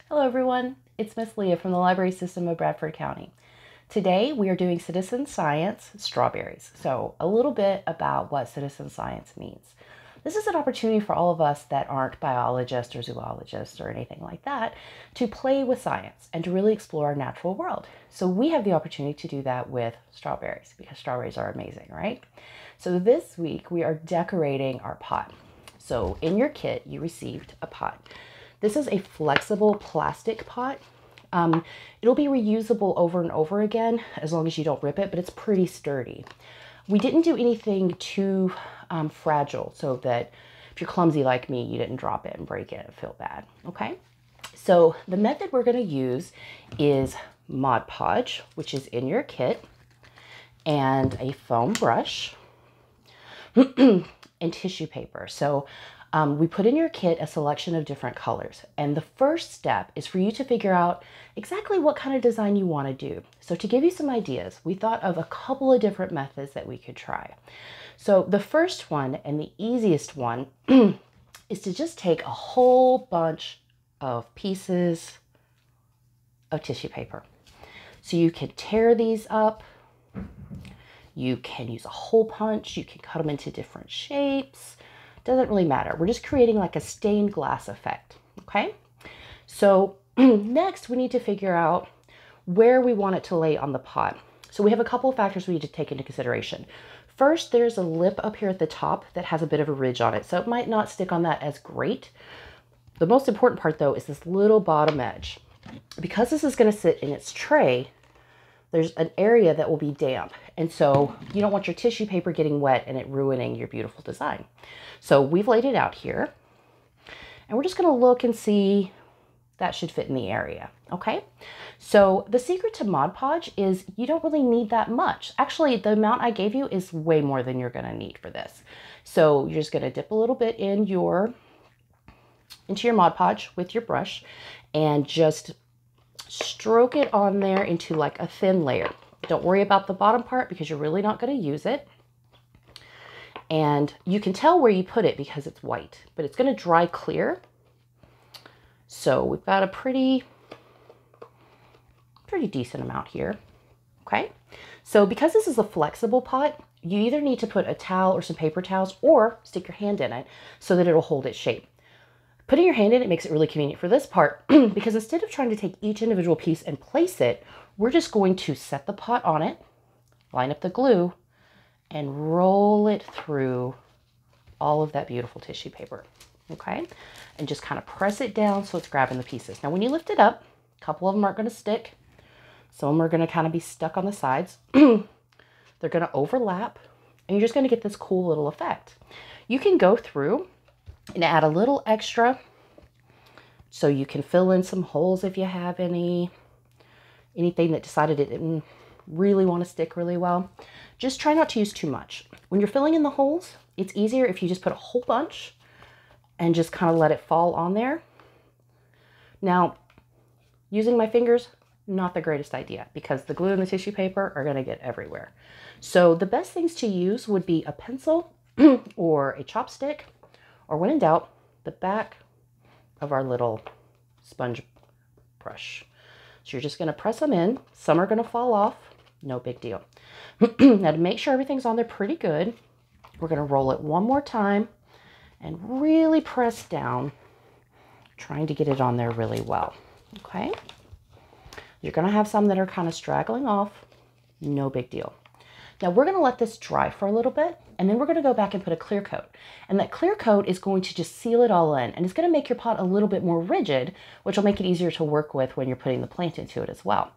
Hello everyone, it's Miss Leah from the Library System of Bradford County. Today we are doing citizen science, strawberries. So a little bit about what citizen science means. This is an opportunity for all of us that aren't biologists or zoologists or anything like that to play with science and to really explore our natural world. So we have the opportunity to do that with strawberries because strawberries are amazing, right? So this week we are decorating our pot. So in your kit you received a pot. This is a flexible plastic pot. It'll be reusable over and over again as long as you don't rip it, but it's pretty sturdy. We didn't do anything too fragile so that if you're clumsy like me, you didn't drop it and break it and feel bad, okay? So the method we're gonna use is Mod Podge, which is in your kit, and a foam brush, and tissue paper. So we put in your kit a selection of different colors. And the first step is for you to figure out exactly what kind of design you want to do. So to give you some ideas, we thought of a couple of different methods that we could try. So the first one and the easiest one is to just take a whole bunch of pieces of tissue paper. So you can tear these up. You can use a hole punch. You can cut them into different shapes. Doesn't really matter. We're just creating like a stained glass effect, okay? So next we need to figure out where we want it to lay on the pot. So we have a couple of factors we need to take into consideration. First, there's a lip up here at the top that has a bit of a ridge on it, so it might not stick on that as great. The most important part though is this little bottom edge. Because this is gonna sit in its tray, there's an area that will be damp. And so you don't want your tissue paper getting wet and it ruining your beautiful design. So we've laid it out here and we're just gonna look and see that should fit in the area, okay? So the secret to Mod Podge is you don't really need that much. Actually, the amount I gave you is way more than you're gonna need for this. So you're just gonna dip a little bit into your Mod Podge with your brush and just stroke it on there into like a thin layer. Don't worry about the bottom part because you're really not going to use it. And you can tell where you put it because it's white, but it's going to dry clear. So we've got a pretty decent amount here. Okay. So because this is a flexible pot, you either need to put a towel or some paper towels or stick your hand in it so that it'll hold its shape. Putting your hand in it makes it really convenient for this part because instead of trying to take each individual piece and place it, we're just going to set the pot on it, line up the glue, and roll it through all of that beautiful tissue paper, okay? And just kind of press it down so it's grabbing the pieces. Now when you lift it up, a couple of them aren't going to stick. Some of them are going to kind of be stuck on the sides. They're going to overlap, and you're just going to get this cool little effect. You can go through and add a little extra so you can fill in some holes if you have anything that decided it didn't really want to stick really well. Just try not to use too much. When you're filling in the holes, it's easier if you just put a whole bunch and just kind of let it fall on there. Now, using my fingers, not the greatest idea because the glue and the tissue paper are going to get everywhere. So the best things to use would be a pencil or a chopstick, or when in doubt, the back of our little sponge brush. So you're just going to press them in. Some are going to fall off. No big deal. Now to make sure everything's on there pretty good, we're going to roll it one more time and really press down, trying to get it on there really well. Okay? You're going to have some that are kind of straggling off. No big deal. Now we're going to let this dry for a little bit, and then we're going to go back and put a clear coat. And that clear coat is going to just seal it all in, and it's going to make your pot a little bit more rigid, which will make it easier to work with when you're putting the plant into it as well.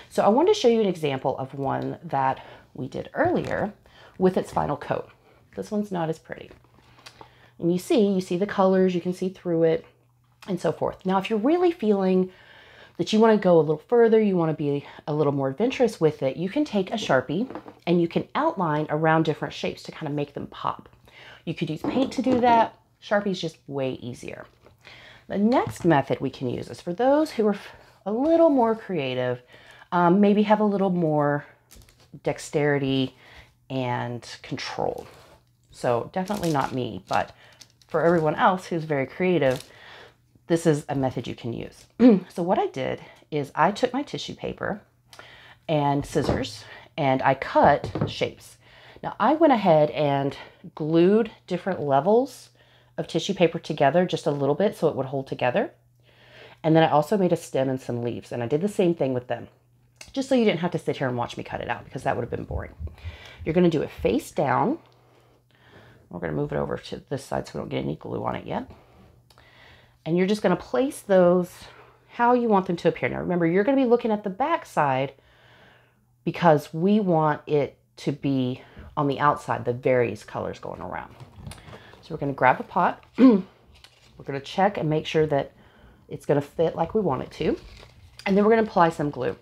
So I wanted to show you an example of one that we did earlier with its final coat. This one's not as pretty. And you see the colors, you can see through it, and so forth. Now if you're really feeling that you want to go a little further, you want to be a little more adventurous with it, you can take a Sharpie and you can outline around different shapes to kind of make them pop. You could use paint to do that. Sharpie's just way easier. The next method we can use is for those who are a little more creative, maybe have a little more dexterity and control. So definitely not me, but for everyone else who's very creative, this is a method you can use. So what I did is I took my tissue paper and scissors and I cut shapes. Now I went ahead and glued different levels of tissue paper together just a little bit so it would hold together. And then I also made a stem and some leaves, and I did the same thing with them, just so you didn't have to sit here and watch me cut it out because that would have been boring. You're going to do it face down. We're going to move it over to this side so we don't get any glue on it yet. And you're just going to place those how you want them to appear. Now remember, you're going to be looking at the back side because we want it to be on the outside, the various colors going around. So we're going to grab a pot. We're going to check and make sure that it's going to fit like we want it to. And then we're going to apply some glue.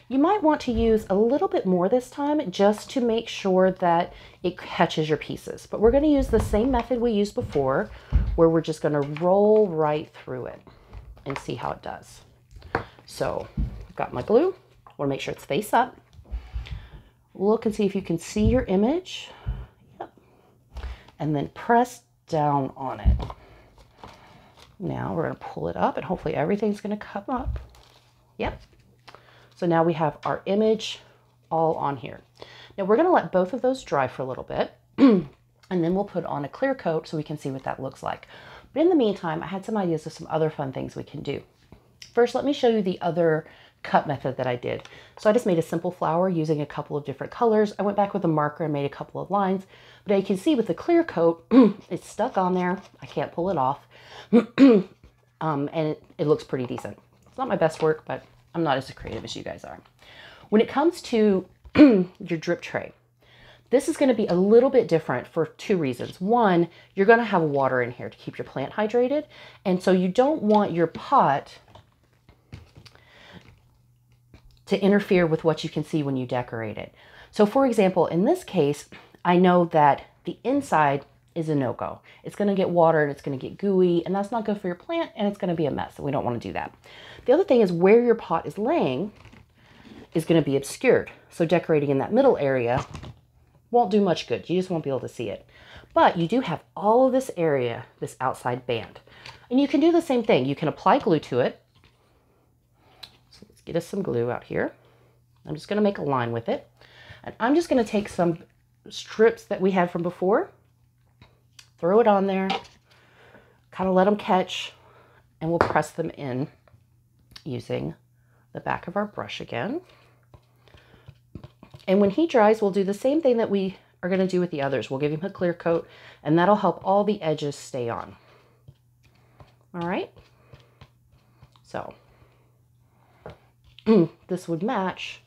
You might want to use a little bit more this time just to make sure that it catches your pieces. But we're going to use the same method we used before, where we're just going to roll right through it and see how it does. So I've got my glue. I want to make sure it's face up. Look and see if you can see your image. Yep. And then press down on it. Now we're going to pull it up and hopefully everything's going to come up. Yep. So now we have our image all on here. Now we're going to let both of those dry for a little bit and then we'll put on a clear coat so we can see what that looks like. But in the meantime, I had some ideas of some other fun things we can do. First, let me show you the other cut method that I did. So I just made a simple flower using a couple of different colors. I went back with a marker and made a couple of lines, but you can see with the clear coat, it's stuck on there. I can't pull it off. And it looks pretty decent. It's not my best work, but I'm not as creative as you guys are. When it comes to your drip tray, this is going to be a little bit different for two reasons. One, you're going to have water in here to keep your plant hydrated. And so you don't want your pot to interfere with what you can see when you decorate it. So for example, in this case, I know that the inside is a no-go. It's going to get water and it's going to get gooey, and that's not good for your plant, and it's going to be a mess, and we don't want to do that. The other thing is where your pot is laying is going to be obscured. So decorating in that middle area won't do much good. You just won't be able to see it. But you do have all of this area, this outside band. And you can do the same thing. You can apply glue to it. So let's get us some glue out here. I'm just going to make a line with it. And I'm just going to take some strips that we had from before, throw it on there, kind of let them catch, and we'll press them in using the back of our brush again. And when he dries, we'll do the same thing that we are going to do with the others. We'll give him a clear coat, and that'll help all the edges stay on. All right. So this would match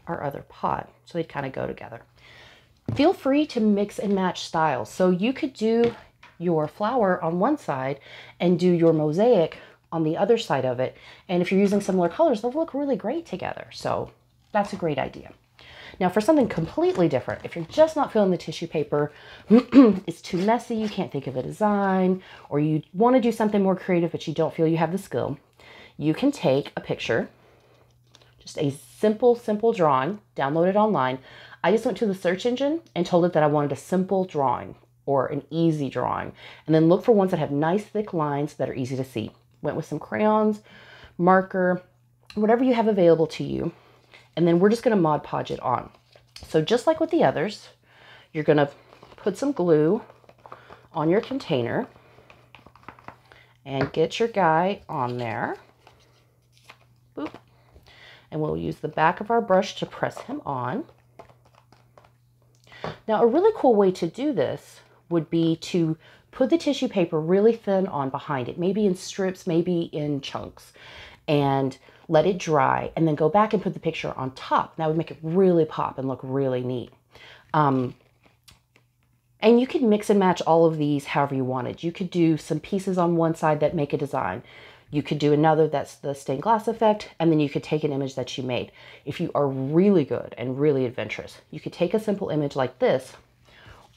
our other pot, so they'd kind of go together. Feel free to mix and match styles. So you could do your flower on one side and do your mosaic on the other side of it. And if you're using similar colors, they'll look really great together. So that's a great idea. Now for something completely different, if you're just not feeling the tissue paper, it's too messy, you can't think of a design, or you want to do something more creative but you don't feel you have the skill, you can take a picture, just a simple drawing, download it online. I just went to the search engine and told it that I wanted a simple drawing or an easy drawing, and then look for ones that have nice thick lines that are easy to see. Went with some crayons, marker, whatever you have available to you. And then we're just going to Mod Podge it on. So just like with the others, you're going to put some glue on your container and get your guy on there. Boop. And we'll use the back of our brush to press him on. Now, a really cool way to do this would be to put the tissue paper really thin on behind it, maybe in strips, maybe in chunks, and let it dry, and then go back and put the picture on top. That would make it really pop and look really neat. And you could mix and match all of these however you wanted. You could do some pieces on one side that make a design. You could do another that's the stained glass effect, and then you could take an image that you made. If you are really good and really adventurous, you could take a simple image like this,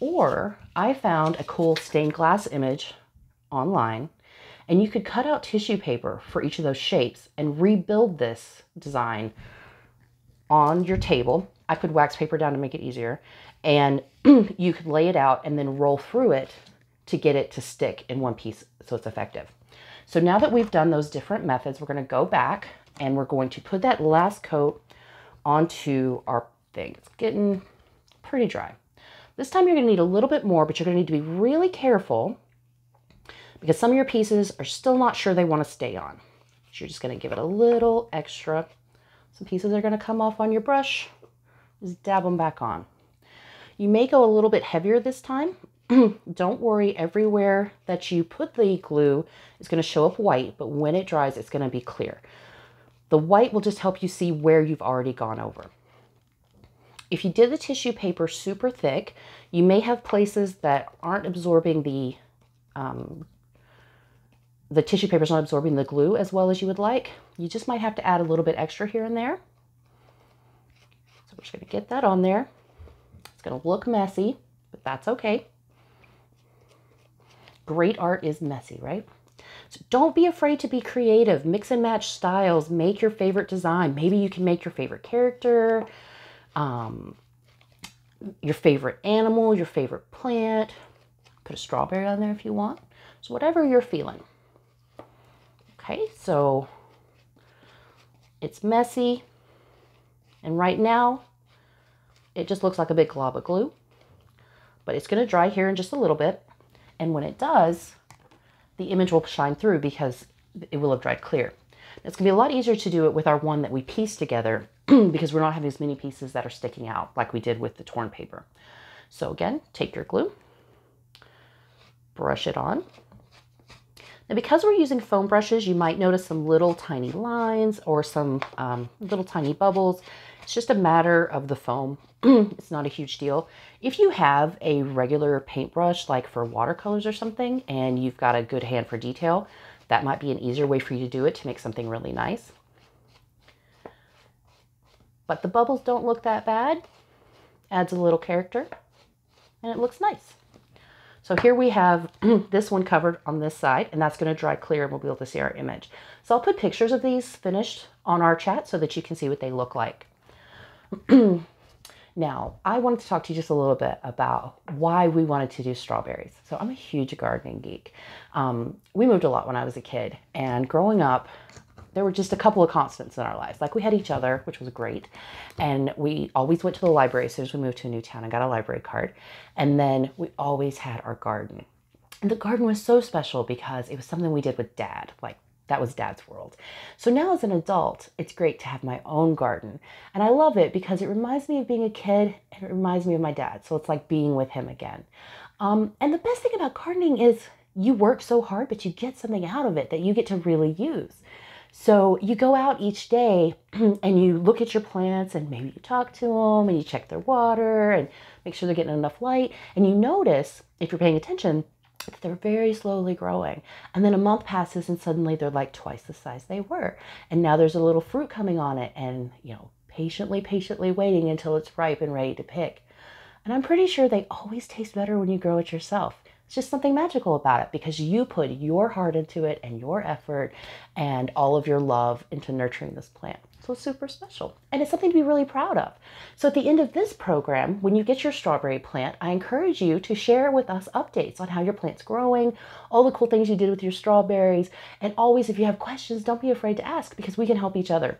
or I found a cool stained glass image online, and you could cut out tissue paper for each of those shapes and rebuild this design on your table. I put wax paper down to make it easier, and you could lay it out and then roll through it to get it to stick in one piece so it's effective. So now that we've done those different methods, we're going to go back and we're going to put that last coat onto our thing. It's getting pretty dry. This time you're going to need a little bit more, but you're going to need to be really careful because some of your pieces are still not sure they want to stay on. So you're just going to give it a little extra. Some pieces are going to come off on your brush. Just dab them back on. You may go a little bit heavier this time. Don't worry, everywhere that you put the glue is going to show up white, but when it dries, it's going to be clear. The white will just help you see where you've already gone over. If you did the tissue paper super thick, you may have places that aren't absorbing the tissue paper's not absorbing the glue as well as you would like. You just might have to add a little bit extra here and there. So we're just going to get that on there. It's going to look messy, but that's okay. Great art is messy, right? So don't be afraid to be creative. Mix and match styles. Make your favorite design. Maybe you can make your favorite character, your favorite animal, your favorite plant. Put a strawberry on there if you want. So whatever you're feeling. Okay, so it's messy. And right now, it just looks like a big glob of glue. But it's going to dry here in just a little bit. And when it does, the image will shine through because it will have dried clear. It's going to be a lot easier to do it with our one that we pieced together because we're not having as many pieces that are sticking out like we did with the torn paper. So again, take your glue, brush it on. Now because we're using foam brushes, you might notice some little tiny lines or some little tiny bubbles. It's just a matter of the foam. It's not a huge deal. If you have a regular paintbrush, like for watercolors or something, and you've got a good hand for detail, that might be an easier way for you to do it to make something really nice. But the bubbles don't look that bad. Adds a little character, and it looks nice. So here we have this one covered on this side, and that's going to dry clear and we'll be able to see our image. So I'll put pictures of these finished on our chat so that you can see what they look like. Now, I wanted to talk to you just a little bit about why we wanted to do strawberries. So I'm a huge gardening geek. We moved a lot when I was a kid, and growing up, there were just a couple of constants in our lives. Like we had each other, which was great. And we always went to the library as soon as we moved to a new town and got a library card. And then we always had our garden. And the garden was so special because it was something we did with Dad. Like that was Dad's world. So now as an adult, it's great to have my own garden. And I love it because it reminds me of being a kid and it reminds me of my dad. So it's like being with him again. And the best thing about gardening is you work so hard, but you get something out of it that you get to really use. So you go out each day and you look at your plants and maybe you talk to them and you check their water and make sure they're getting enough light. And you notice, if you're paying attention, that they're very slowly growing. And then a month passes and suddenly they're like twice the size they were. And now there's a little fruit coming on it and, you know, patiently waiting until it's ripe and ready to pick. And I'm pretty sure they always taste better when you grow it yourself. It's just something magical about it because you put your heart into it and your effort and all of your love into nurturing this plant. So it's super special. And it's something to be really proud of. So at the end of this program, when you get your strawberry plant, I encourage you to share with us updates on how your plant's growing, all the cool things you did with your strawberries. And always, if you have questions, don't be afraid to ask because we can help each other.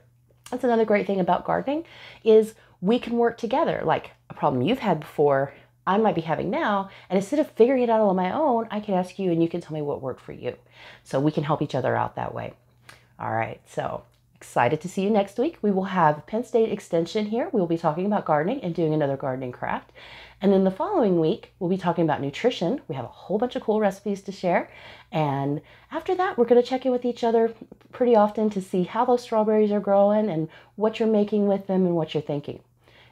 That's another great thing about gardening is we can work together. Like a problem you've had before, I might be having now, and instead of figuring it out on my own, I can ask you and you can tell me what worked for you. So we can help each other out that way. All right, so excited to see you next week. We will have Penn State Extension here. We will be talking about gardening and doing another gardening craft. And then the following week, we'll be talking about nutrition. We have a whole bunch of cool recipes to share. And after that, we're going to check in with each other pretty often to see how those strawberries are growing and what you're making with them and what you're thinking.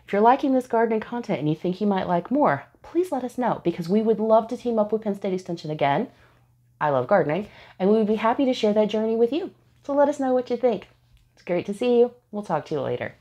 If you're liking this gardening content and you think you might like more, please let us know because we would love to team up with Penn State Extension again. I love gardening, and we would be happy to share that journey with you. So let us know what you think. It's great to see you. We'll talk to you later.